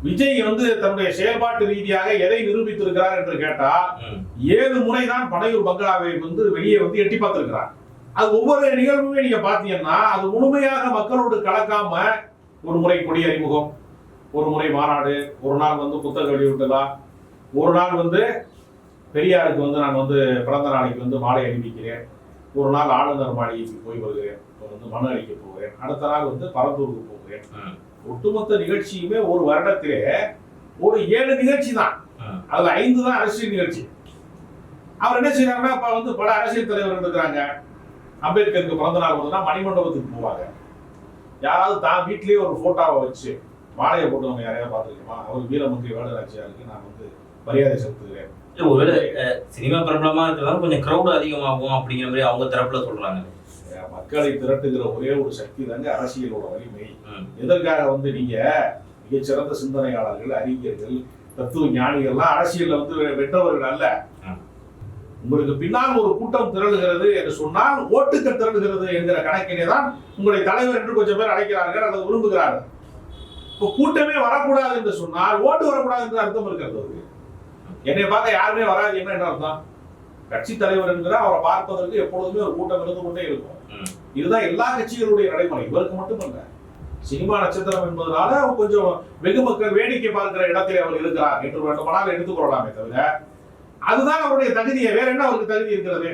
விஜய் வந்து தன்னுடைய செயல்பாட்டு ரீதியாக எதை நிரூபித்திருக்கிறார் என்று கேட்டால் 7 முறை தான் பனையூர் பங்களாவை வந்து வெளியே வந்து எட்டி பார்த்திருக்கிறார். அது ஒவ்வொரு நிகழ்வுமே நீங்க பாத்தீங்கன்னா அது முழுமையாக மக்களோடு கலக்காம ஒரு முறை கொடி அறிமுகம், ஒரு முறை மாநாடு, ஒரு நாள் வந்து புத்தக வெளியிட்டுதா, ஒரு நாள் வந்து பெரியாருக்கு வந்து நான் வந்து பிறந்த நாளைக்கு வந்து மாலை அணிவிக்கிறேன், ஒரு நாள் ஆளுநர் மாளிகைக்கு போய் வருகிறேன், வந்து மனு அளிக்க போகிறேன், அடுத்த நாள் வந்து பரந்தூருக்கு போகிறேன். ஒட்டுமொத்த நிகழ்ச்சியுமே ஒரு வருடத்திலே ஒரு 7 நிகழ்ச்சி தான், அதுல 5 தான் அரசியல் நிகழ்ச்சி. அவர் என்ன செய்யறாருன்னா இப்ப வந்து பல அரசியல் தலைவர்கள் இருக்கிறாங்க. அம்பேத்கருக்கு பிறந்த நாள் வருதுன்னா மணிமண்டபத்துக்கு போவாங்க. யாராவது தான் வீட்லயே ஒரு போட்டோவை வச்சு மாலையை போட்டவங்க யாரையாவது பார்த்துருக்கோமா? அவர் வீரமங்கை வேலுநாச்சியாருக்கு நான் வந்து மரியாதை செலுத்துகிறேன். ஒருவேளை சினிமா பிரபலமா இருக்கலாம் கொஞ்சம் கிரௌட் அதிகமாகும் அப்படிங்கிற மாதிரி அவங்க தரப்புல சொல்றாங்க. மக்களை திரட்டுகிற ஒரே ஒரு சக்தி தாங்க அரசியலோட வலிமை. எதற்காக வந்து நீங்க மிகச்சிறந்த சிந்தனையாளர்கள், அறிஞர்கள், தத்துவ ஞானிகள்லாம் அரசியல்ல வந்து வென்றவர்கள் அல்ல. உங்களுக்கு பின்னால் ஒரு கூட்டம் திரளுகிறது என்று சொன்னால் ஓட்டுக்கு திரளுகிறது என்கிற கணக்கிலே தான் உங்களுடைய தலைவர் என்று கொஞ்சம் பேர் அழைக்கிறார்கள் அல்லது விரும்புகிறார்கள். இப்போ கூட்டமே வரக்கூடாது என்று சொன்னால் ஓட்டு வரக்கூடாது என்று அர்த்தம் இருக்கிறது. என்னை பார்க்க யாருமே வராது என்ன அர்த்தம்? கட்சி தலைவர் என்கிற அவரை பார்ப்பதற்கு எப்பொழுதுமே ஒரு கூட்டம் இருந்து கொண்டே இருக்கும். இதுதான் எல்லா கட்சிகளுடைய நடைமுறை, இவருக்கு மட்டுமல்ல. சினிமா நட்சத்திரம் என்பதனால கொஞ்சம் வெகு மக்கள் வேடிக்கை பார்க்கிற இடத்திலே அவர் இருக்கிறார் என்று வேண்டுமானால் எடுத்துக்கொள்ளலாமே தவிர அதுதான் அவருடைய தகுதியை, வேற என்ன அவருக்கு தகுதி இருக்கிறது?